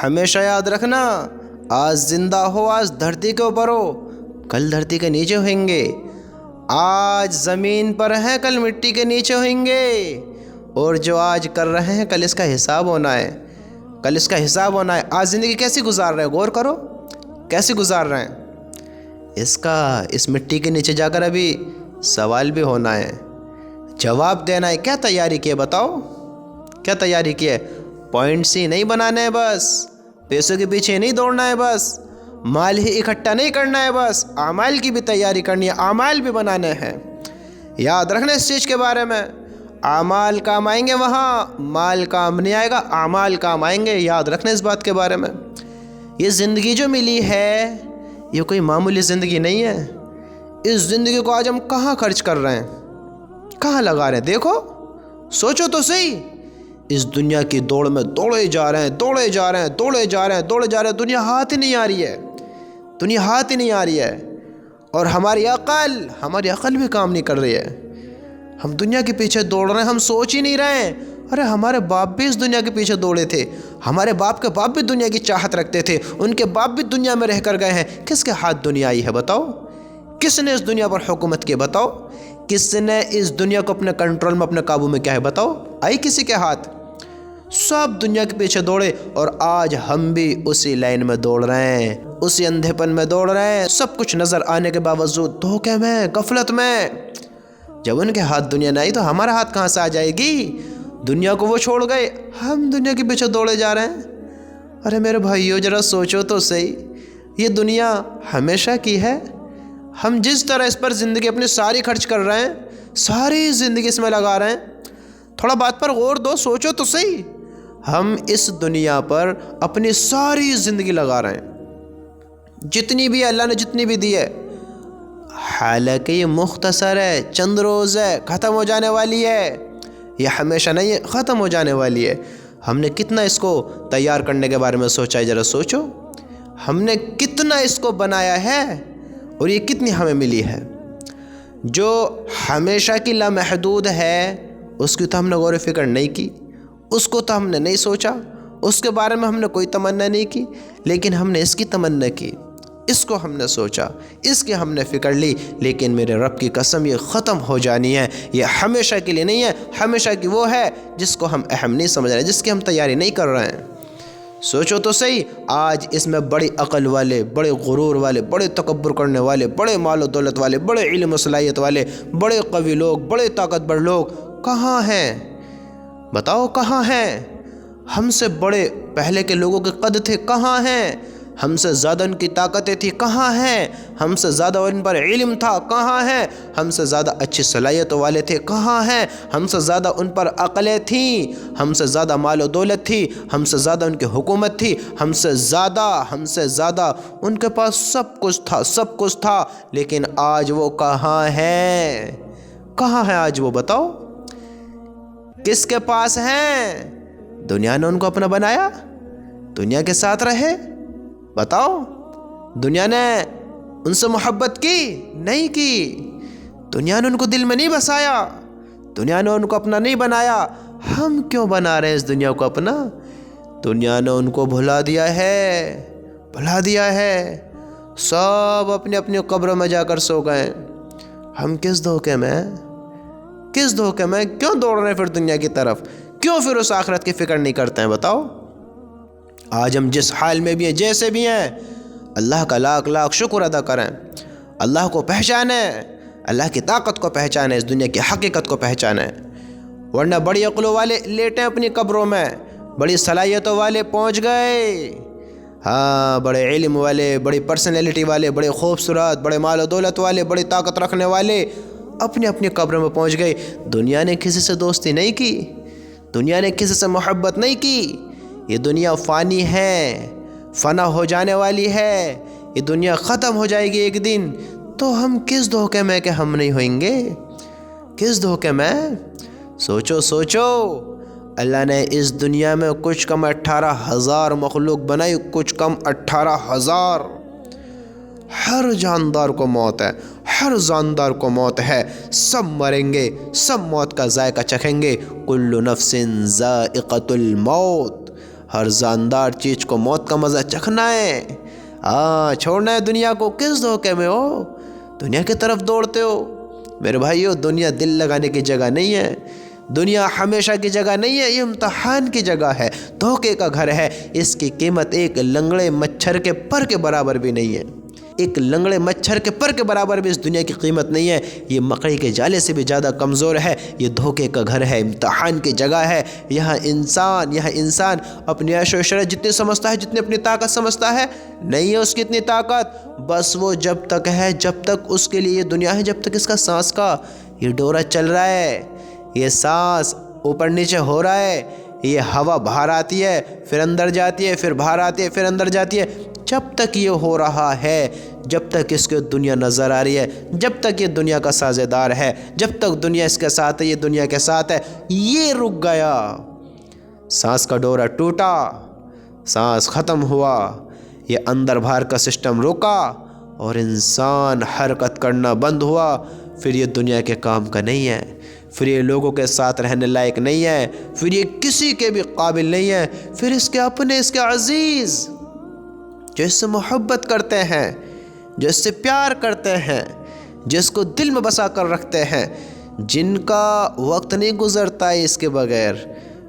ہمیشہ یاد رکھنا، آج زندہ ہو، آج دھرتی کے اوپر ہو، کل دھرتی کے نیچے ہوئیں گے۔ آج زمین پر ہیں، کل مٹی کے نیچے ہوئیں گے، اور جو آج کر رہے ہیں کل اس کا حساب ہونا ہے، کل اس کا حساب ہونا ہے۔ آج زندگی کیسی گزار رہے ہیں، غور کرو کیسی گزار رہے ہیں۔ اس مٹی کے نیچے جا کر ابھی سوال بھی ہونا ہے، جواب دینا ہے۔ کیا تیاری کی ہے بتاؤ، کیا تیاری کی ہے؟ پوائنٹس ہی نہیں بنانے ہیں بس، پیسوں کے پیچھے نہیں دوڑنا ہے بس، مال ہی اکٹھا نہیں کرنا ہے بس، اعمال کی بھی تیاری کرنی ہے، اعمال بھی بنانے ہیں۔ یاد رکھنا اس چیز کے بارے میں، اعمال کام آئیں گے وہاں، مال کام نہیں آئے گا، اعمال کام آئیں گے۔ یاد رکھنا اس بات کے بارے میں۔ یہ زندگی جو ملی ہے یہ کوئی معمولی زندگی نہیں ہے۔ اس زندگی کو آج ہم کہاں خرچ کر رہے ہیں، کہاں لگا رہے ہیں؟ دیکھو، سوچو تو صحیح۔ اس دنیا کی دوڑ میں دوڑے جا رہے ہیں، دوڑے جا رہے ہیں، دوڑے جا رہے ہیں، دوڑے جا رہے ہیں، دنیا ہاتھ ہی نہیں آ رہی ہے، دنیا ہاتھ ہی نہیں آ رہی ہے۔ اور ہماری عقل بھی کام نہیں کر رہی ہے۔ ہم دنیا کے پیچھے دوڑ رہے ہیں، ہم سوچ ہی نہیں رہے ہیں۔ ارے ہمارے باپ بھی اس دنیا کے پیچھے دوڑے تھے، ہمارے باپ کے باپ بھی دنیا کی چاہت رکھتے تھے، ان کے باپ بھی دنیا میں رہ کر گئے ہیں۔ کس کے ہاتھ دنیا آئی ہے بتاؤ؟ کس نے اس دنیا پر حکومت کی بتاؤ؟ کس نے اس دنیا کو اپنے کنٹرول میں، اپنے قابو میں کیا ہے بتاؤ؟ آئی کسی کے ہاتھ؟ سب دنیا کے پیچھے دوڑے، اور آج ہم بھی اسی لائن میں دوڑ رہے ہیں، اسی اندھے پن میں دوڑ رہے ہیں، سب کچھ نظر آنے کے باوجود دھوکے میں، غفلت میں۔ جب ان کے ہاتھ دنیا نہ آئی تو ہمارا ہاتھ کہاں سے آ جائے گی؟ دنیا کو وہ چھوڑ گئے، ہم دنیا کے پیچھے دوڑے جا رہے ہیں۔ ارے میرے بھائیو ذرا سوچو تو صحیح، یہ دنیا ہمیشہ کی ہے؟ ہم جس طرح اس پر زندگی اپنی ساری خرچ کر رہے ہیں، ساری زندگی اس میں لگا رہے ہیں، تھوڑا بات پر غور دو، سوچو تو صحیح۔ ہم اس دنیا پر اپنی ساری زندگی لگا رہے ہیں، جتنی بھی اللہ نے جتنی بھی دی ہے، حالانکہ یہ مختصر ہے، چند روز ہے، ختم ہو جانے والی ہے۔ یہ ہمیشہ نہیں ہے، ختم ہو جانے والی ہے۔ ہم نے کتنا اس کو تیار کرنے کے بارے میں سوچا ہے، ذرا سوچو۔ ہم نے کتنا اس کو بنایا ہے، اور یہ کتنی ہمیں ملی ہے۔ جو ہمیشہ کی لامحدود ہے اس کی تو ہم نے غور و فکر نہیں کی، اس کو تو ہم نے نہیں سوچا، اس کے بارے میں ہم نے کوئی تمنا نہیں کی، لیکن ہم نے اس کی تمنا کی، اس کو ہم نے سوچا، اس کی ہم نے فکر لی۔ لیکن میرے رب کی قسم یہ ختم ہو جانی ہے، یہ ہمیشہ کے لیے نہیں ہے۔ ہمیشہ کی وہ ہے جس کو ہم اہم نہیں سمجھ رہے، جس کی ہم تیاری نہیں کر رہے ہیں۔ سوچو تو صحیح، آج اس میں بڑی عقل والے، بڑے غرور والے، بڑے تکبر کرنے والے، بڑے مال و دولت والے، بڑے علم و صلاحیت والے، بڑے قوی لوگ، بڑے طاقتور لوگ کہاں ہیں؟ بتاؤ کہاں ہیں؟ ہم سے بڑے پہلے کے لوگوں کے قد تھے، کہاں ہیں؟ ہم سے زیادہ ان کی طاقتیں تھیں، کہاں ہیں؟ ہم سے زیادہ ان پر علم تھا، کہاں ہیں؟ ہم سے زیادہ اچھی صلاحیتوں والے تھے، کہاں ہیں؟ ہم سے زیادہ ان پر عقلیں تھیں، ہم سے زیادہ مال و دولت تھی، ہم سے زیادہ ان کی حکومت تھی، ہم سے زیادہ ان کے پاس سب کچھ تھا، لیکن آج وہ کہاں ہیں؟ کہاں ہیں آج وہ؟ بتاؤ کس کے پاس ہیں؟ دنیا نے ان کو اپنا بنایا؟ دنیا کے ساتھ رہے؟ بتاؤ، دنیا نے ان سے محبت کی؟ نہیں کی۔ دنیا نے ان کو دل میں نہیں بسایا، دنیا نے ان کو اپنا نہیں بنایا۔ ہم کیوں بنا رہے ہیں اس دنیا کو اپنا؟ دنیا نے ان کو بھلا دیا ہے، سب اپنی اپنی قبروں میں جا کر سو گئے۔ ہم کس دھوکے میں کیوں دوڑ رہے ہیں پھر دنیا کی طرف؟ کیوں پھر اس آخرت کی فکر نہیں کرتے ہیں؟ بتاؤ۔ آج ہم جس حال میں بھی ہیں، جیسے بھی ہیں، اللہ کا لاکھ شکر ادا کریں، اللہ کو پہچانیں، اللہ کی طاقت کو پہچانیں، اس دنیا کی حقیقت کو پہچانیں۔ ورنہ بڑی عقلوں والے لیٹیں اپنی قبروں میں، بڑی صلاحیتوں والے پہنچ گئے، ہاں، بڑے علم والے، بڑی پرسنالٹی والے، بڑے خوبصورت، بڑے مال و دولت والے، بڑی طاقت رکھنے والے اپنی اپنی قبروں میں پہنچ گئے۔ دنیا نے کسی سے دوستی نہیں کی، دنیا نے کسی سے محبت نہیں کی۔ یہ دنیا فانی ہے، فنا ہو جانے والی ہے، یہ دنیا ختم ہو جائے گی ایک دن۔ تو ہم کس دھوکے میں کہ ہم نہیں ہوئیں گے؟ کس دھوکے میں؟ سوچو، اللہ نے اس دنیا میں کچھ کم 18,000 مخلوق بنائی، کچھ کم 18,000۔ ہر جاندار کو موت ہے، ہر جاندار کو موت ہے، سب مریں گے، سب موت کا ذائقہ چکھیں گے۔ کل نفس ذائقۃ الموت، ہر جاندار چیز کو موت کا مزہ چکھنا ہے۔ چھوڑنا ہے دنیا کو، کس دھوکے میں ہو؟ دنیا کی طرف دوڑتے ہو۔ میرے بھائیو، دنیا دل لگانے کی جگہ نہیں ہے، دنیا ہمیشہ کی جگہ نہیں ہے، یہ امتحان کی جگہ ہے، دھوکے کا گھر ہے۔ اس کی قیمت ایک لنگڑے مچھر کے پر کے برابر بھی نہیں ہے، ایک لنگڑے مچھر کے پر کے برابر بھی اس دنیا کی قیمت نہیں ہے۔ یہ مکڑی کے جالے سے بھی زیادہ کمزور ہے۔ یہ دھوکے کا گھر ہے، امتحان کی جگہ ہے۔ یہاں انسان اپنی عیش و عشرت جتنی سمجھتا ہے، جتنی اپنی طاقت سمجھتا ہے، نہیں ہے اس کی اتنی طاقت۔ بس وہ جب تک ہے، جب تک اس کے لیے یہ دنیا ہے، جب تک اس کا سانس کا یہ ڈورا چل رہا ہے، یہ سانس اوپر نیچے ہو رہا ہے، یہ ہوا باہر آتی ہے پھر اندر جاتی ہے، پھر باہر آتی ہے پھر اندر جاتی ہے، جب تک یہ ہو رہا ہے، جب تک اس کو دنیا نظر آ رہی ہے، جب تک یہ دنیا کا سازیدار ہے، جب تک دنیا اس کے ساتھ ہے، یہ دنیا کے ساتھ ہے۔ یہ رک گیا، سانس کا ڈورا ٹوٹا، سانس ختم ہوا، یہ اندر باہر کا سسٹم رکا اور انسان حرکت کرنا بند ہوا، پھر یہ دنیا کے کام کا نہیں ہے، پھر یہ لوگوں کے ساتھ رہنے لائق نہیں ہے، پھر یہ کسی کے بھی قابل نہیں ہے۔ پھر اس کے اپنے، اس کے عزیز جو اس سے محبت کرتے ہیں، جو اس سے پیار کرتے ہیں، جس کو دل میں بسا کر رکھتے ہیں، جن کا وقت نہیں گزرتا ہے اس کے بغیر،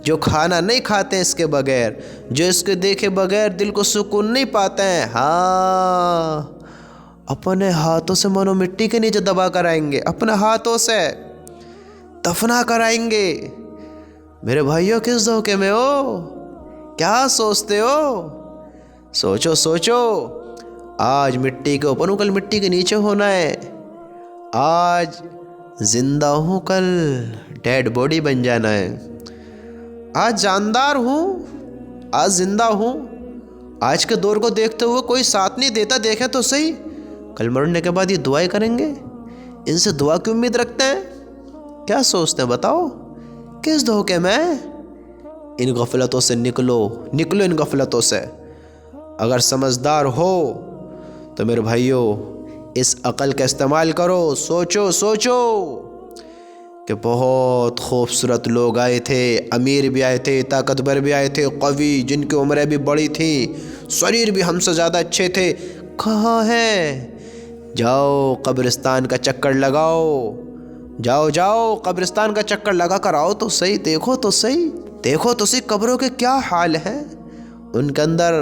جو کھانا نہیں کھاتے اس کے بغیر، جو اس کے دیکھے بغیر دل کو سکون نہیں پاتے ہیں، اپنے ہاتھوں سے مانو مٹی کے نیچے دبا کر آئیں گے، اپنے ہاتھوں سے دفنا کر آئیں گے۔ میرے بھائیوں، کس دھوکے میں ہو؟ کیا سوچتے ہو؟ سوچو، آج مٹی کے اوپر ہوں، کل مٹی کے نیچے ہونا ہے۔ آج زندہ ہوں، کل ڈیڈ باڈی بن جانا ہے۔ آج جاندار ہوں، آج زندہ ہوں، آج کے دور کو دیکھتے ہوئے کوئی ساتھ نہیں دیتا، دیکھیں تو صحیح، کل مرنے کے بعد یہ دعائیں کریں گے، ان سے دعا کی امید رکھتے ہیں؟ کیا سوچتے ہیں بتاؤ؟ کس دھوکے میں؟ ان غفلتوں سے نکلو ان غفلتوں سے۔ اگر سمجھدار ہو تو میرے بھائیو اس عقل کا استعمال کرو، سوچو کہ بہت خوبصورت لوگ آئے تھے، امیر بھی آئے تھے، طاقتور بھی آئے تھے، قوی، جن کی عمریں بھی بڑی تھیں، شریر بھی ہم سے زیادہ اچھے تھے، کہاں ہیں؟ جاؤ قبرستان کا چکر لگاؤ، جاؤ قبرستان کا چکر لگا کر آؤ تو صحیح، دیکھو تو صحیح قبروں کے کیا حال ہیں، ان کے اندر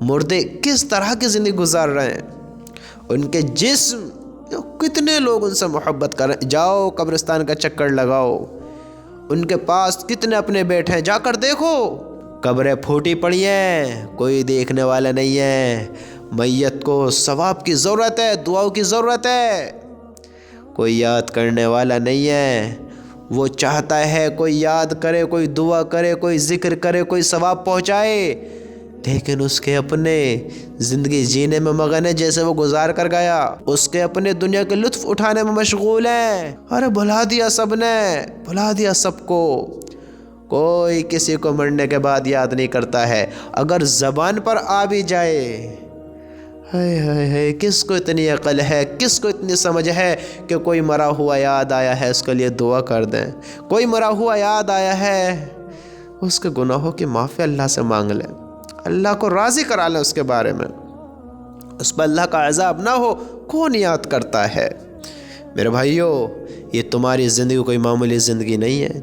مردے کس طرح کی زندگی گزار رہے ہیں، ان کے جسم کتنے لوگ ان سے محبت کر رہے ہیں۔ جاؤ قبرستان کا چکر لگاؤ، ان کے پاس کتنے اپنے بیٹھے ہیں، جا کر دیکھو، قبریں پھوٹی پڑی ہیں، کوئی دیکھنے والا نہیں ہے۔ میت کو ثواب کی ضرورت ہے، دعاؤں کی ضرورت ہے، کوئی یاد کرنے والا نہیں ہے۔ وہ چاہتا ہے کوئی یاد کرے، کوئی دعا کرے، کوئی ذکر کرے، کوئی ثواب پہنچائے، لیکن اس کے اپنے زندگی جینے میں مگن ہے، جیسے وہ گزار کر گیا، اس کے اپنے دنیا کے لطف اٹھانے میں مشغول ہے۔ ارے بھلا دیا سب نے، بھلا دیا سب کو، کوئی کسی کو مرنے کے بعد یاد نہیں کرتا ہے۔ اگر زبان پر آ بھی جائے، ہائے کس کو اتنی عقل ہے، کس کو اتنی سمجھ ہے کہ کوئی مرا ہوا یاد آیا ہے اس کے لیے دعا کر دیں، کوئی مرا ہوا یاد آیا ہے اس کے گناہوں کی معافی اللہ سے مانگ لیں، اللہ کو راضی کرا لیں اس کے بارے میں، اس پر اللہ کا عذاب نہ ہو، کون یاد کرتا ہے؟ میرے بھائیو، یہ تمہاری زندگی کوئی معمولی زندگی نہیں ہے،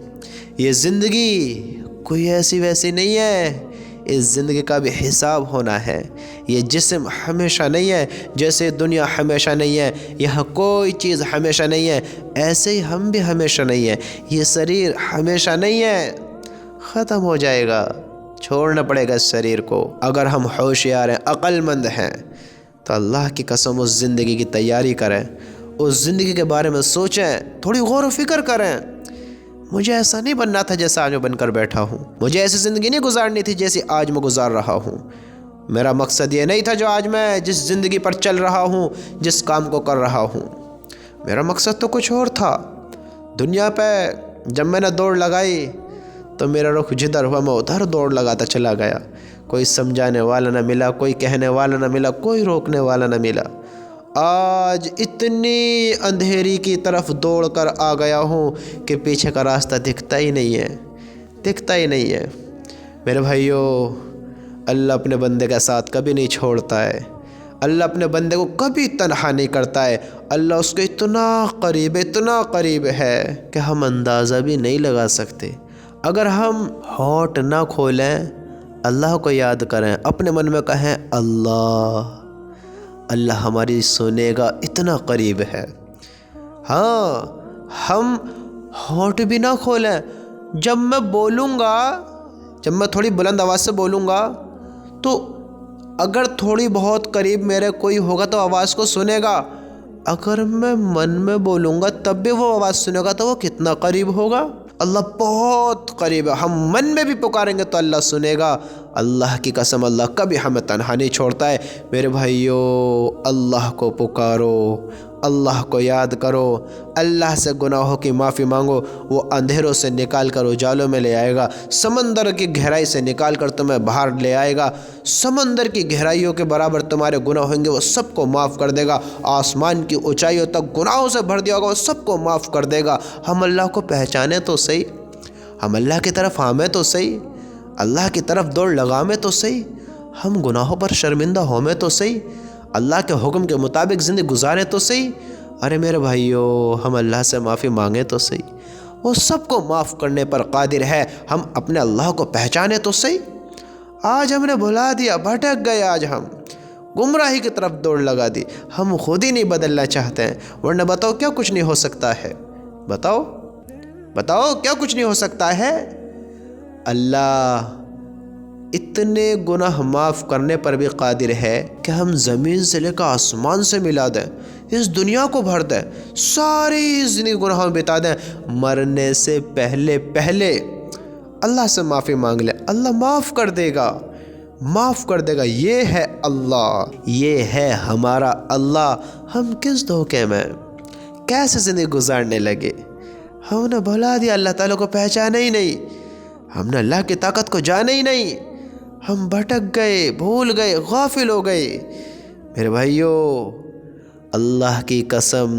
یہ زندگی کوئی ایسی ویسی نہیں ہے، اس زندگی کا بھی حساب ہونا ہے۔ یہ جسم ہمیشہ نہیں ہے، جیسے دنیا ہمیشہ نہیں ہے، یہاں کوئی چیز ہمیشہ نہیں ہے، ایسے ہی ہم بھی ہمیشہ نہیں ہیں، یہ شریر ہمیشہ نہیں ہے، ختم ہو جائے گا، چھوڑنا پڑے گا اس شریر کو۔ اگر ہم ہوشیار ہیں، عقل مند ہیں، تو اللہ کی قسم اس زندگی کی تیاری کریں، اس زندگی کے بارے میں سوچیں، تھوڑی غور و فکر کریں۔ مجھے ایسا نہیں بننا تھا جیسا آج میں بن کر بیٹھا ہوں، مجھے ایسی زندگی نہیں گزارنی تھی جیسی آج میں گزار رہا ہوں، میرا مقصد یہ نہیں تھا جو آج میں جس زندگی پر چل رہا ہوں، جس کام کو کر رہا ہوں، میرا مقصد تو کچھ اور تھا۔ دنیا پہ جب میں نے دوڑ لگائی تو میرا رخ جدھر ہوا میں ادھر دوڑ لگاتا چلا گیا، کوئی سمجھانے والا نہ ملا، کوئی کہنے والا نہ ملا، کوئی روکنے والا نہ ملا۔ آج اتنی اندھیری کی طرف دوڑ کر آ گیا ہوں کہ پیچھے کا راستہ دکھتا ہی نہیں ہے، دکھتا ہی نہیں ہے۔ میرے بھائیو، اللہ اپنے بندے کا ساتھ کبھی نہیں چھوڑتا ہے، اللہ اپنے بندے کو کبھی تنہا نہیں کرتا ہے۔ اللہ اس کے اتنا قریب ہے کہ ہم اندازہ بھی نہیں لگا سکتے۔ اگر ہم ہونٹ نہ کھولیں، اللہ کو یاد کریں، اپنے من میں کہیں اللہ، اللہ ہماری سنے گا، اتنا قریب ہے۔ ہاں، ہم ہونٹ بھی نہ کھولیں، جب میں بولوں گا، جب میں تھوڑی بلند آواز سے بولوں گا تو اگر تھوڑی بہت قریب میرے کوئی ہوگا تو آواز کو سنے گا، اگر میں من میں بولوں گا تب بھی وہ آواز سنے گا تو وہ کتنا قریب ہوگا۔ اللہ بہت قریب ہے، ہم من میں بھی پکاریں گے تو اللہ سنے گا۔ اللہ کی قسم، اللہ کبھی ہمیں تنہا نہیں چھوڑتا ہے۔ میرے بھائیو، اللہ کو پکارو، اللہ کو یاد کرو، اللہ سے گناہوں کی معافی مانگو، وہ اندھیروں سے نکال کر اجالوں میں لے آئے گا، سمندر کی گہرائی سے نکال کر تمہیں باہر لے آئے گا، سمندر کی گہرائیوں کے برابر تمہارے گناہ ہوں گے وہ سب کو معاف کر دے گا، آسمان کی اونچائیوں تک گناہوں سے بھر دیا ہوگا وہ سب کو معاف کر دے گا۔ ہم اللہ کو پہچانیں تو صحیح، ہم اللہ کی طرف آمیں تو صحیح، اللہ کی طرف دوڑ لگامیں تو صحیح، ہم گناہوں پر شرمندہ ہومیں تو صحیح، اللہ کے حکم کے مطابق زندگی گزاریں تو صحیح۔ ارے میرے بھائیو، ہم اللہ سے معافی مانگیں تو صحیح، وہ سب کو معاف کرنے پر قادر ہے۔ ہم اپنے اللہ کو پہچانیں تو صحیح۔ آج ہم نے بھلا دیا، بھٹک گئے، آج ہم گمراہی کی طرف دوڑ لگا دی، ہم خود ہی نہیں بدلنا چاہتے ہیں، ورنہ بتاؤ کیا کچھ نہیں ہو سکتا ہے؟ بتاؤ کیا کچھ نہیں ہو سکتا ہے؟ اللہ اتنے گناہ معاف کرنے پر بھی قادر ہے کہ ہم زمین سے لے کر آسمان سے ملا دیں، اس دنیا کو بھر دیں، ساری زندگی گناہوں میں بتا دیں، مرنے سے پہلے اللہ سے معافی مانگ لیں، اللہ معاف کر دے گا، معاف کر دے گا۔ یہ ہے اللہ، یہ ہے ہمارا اللہ۔ ہم کس دھوکے میں کیسے زندگی گزارنے لگے؟ ہم نے بھلا دیا، اللہ تعالیٰ کو پہچانا ہی نہیں، ہم نے اللہ کی طاقت کو جانا ہی نہیں، ہم بھٹک گئے، بھول گئے، غافل ہو گئے۔ میرے بھائیو، اللہ کی قسم،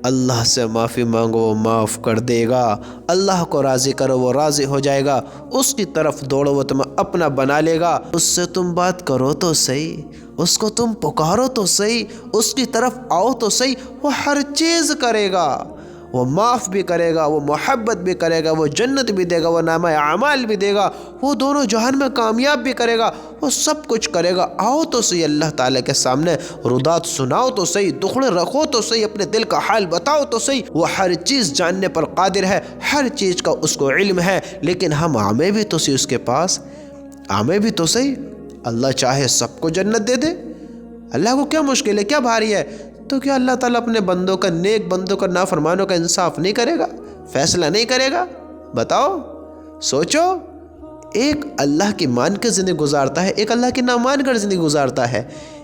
اللہ سے معافی مانگو، وہ معاف کر دے گا۔ اللہ کو راضی کرو، وہ راضی ہو جائے گا۔ اس کی طرف دوڑو، وہ تمہیں اپنا بنا لے گا۔ اس سے تم بات کرو تو صحیح، اس کو تم پکارو تو صحیح، اس کی طرف آؤ تو صحیح، وہ ہر چیز کرے گا، وہ معاف بھی کرے گا، وہ محبت بھی کرے گا، وہ جنت بھی دے گا، وہ نامہ اعمال بھی دے گا، وہ دونوں جہان میں کامیاب بھی کرے گا، وہ سب کچھ کرے گا۔ آؤ تو صحیح اللہ تعالیٰ کے سامنے، رودات سناؤ تو صحیح، دکھڑے رکھو تو صحیح، اپنے دل کا حال بتاؤ تو صحیح۔ وہ ہر چیز جاننے پر قادر ہے، ہر چیز کا اس کو علم ہے، لیکن ہم آمیں بھی تو صحیح اس کے پاس، آمیں بھی تو صحیح۔ اللہ چاہے سب کو جنت دے دے، اللہ کو کیا مشکل ہے، کیا بھاری ہے؟ تو کیا اللہ تعالیٰ اپنے بندوں کا، نیک بندوں کا، نافرمانوں کا انصاف نہیں کرے گا، فیصلہ نہیں کرے گا؟ بتاؤ، سوچو۔ ایک اللہ کی مان کے زندگی گزارتا ہے، ایک اللہ کی نہ مان کر زندگی گزارتا ہے،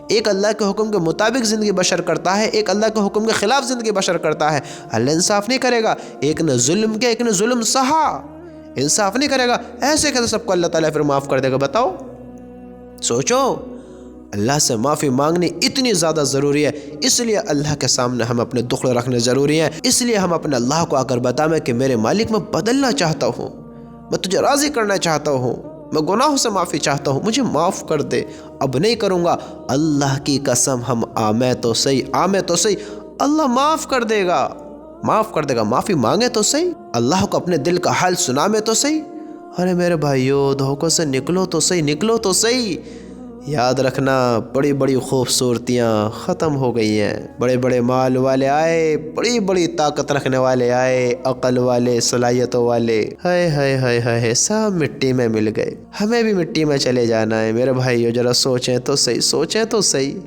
ایک اللہ کے حکم کے مطابق زندگی بشر کرتا ہے، ایک اللہ کے حکم کے خلاف زندگی بشر کرتا ہے۔ اللہ انصاف نہیں کرے گا، ایک نے ظلم کیا، ایک نے ظلم سہا، انصاف نہیں کرے گا، ایسے کیسے سب کو اللہ تعالیٰ پھر معاف کر دے گا؟ بتاؤ، سوچو۔ اللہ سے معافی مانگنی اتنی زیادہ ضروری ہے، اس لیے اللہ کے سامنے ہم اپنے دکھ رکھنے ضروری ہیں، اس لیے ہم اپنے اللہ کو آ کر بتائیں کہ میرے مالک، میں بدلنا چاہتا ہوں، میں تجھے راضی کرنا چاہتا ہوں، میں گناہوں سے معافی چاہتا ہوں، مجھے معاف کر دے، اب نہیں کروں گا۔ اللہ کی قسم، ہم آمیں تو صحیح، اللہ معاف کر دے گا، معاف کر دے گا۔ معافی مانگے تو صحیح، اللہ کو اپنے دل کا حال سنامے تو صحیح۔ ارے میرے بھائیو، دھوکوں سے نکلو تو صحیح۔ یاد رکھنا، بڑی بڑی خوبصورتیاں ختم ہو گئی ہیں، بڑے بڑے مال والے آئے، بڑی بڑی طاقت رکھنے والے آئے، عقل والے، صلاحیتوں والے، ہائے سب مٹی میں مل گئے۔ ہمیں بھی مٹی میں چلے جانا ہے۔ میرے بھائیو، ذرا سوچیں تو صحیح۔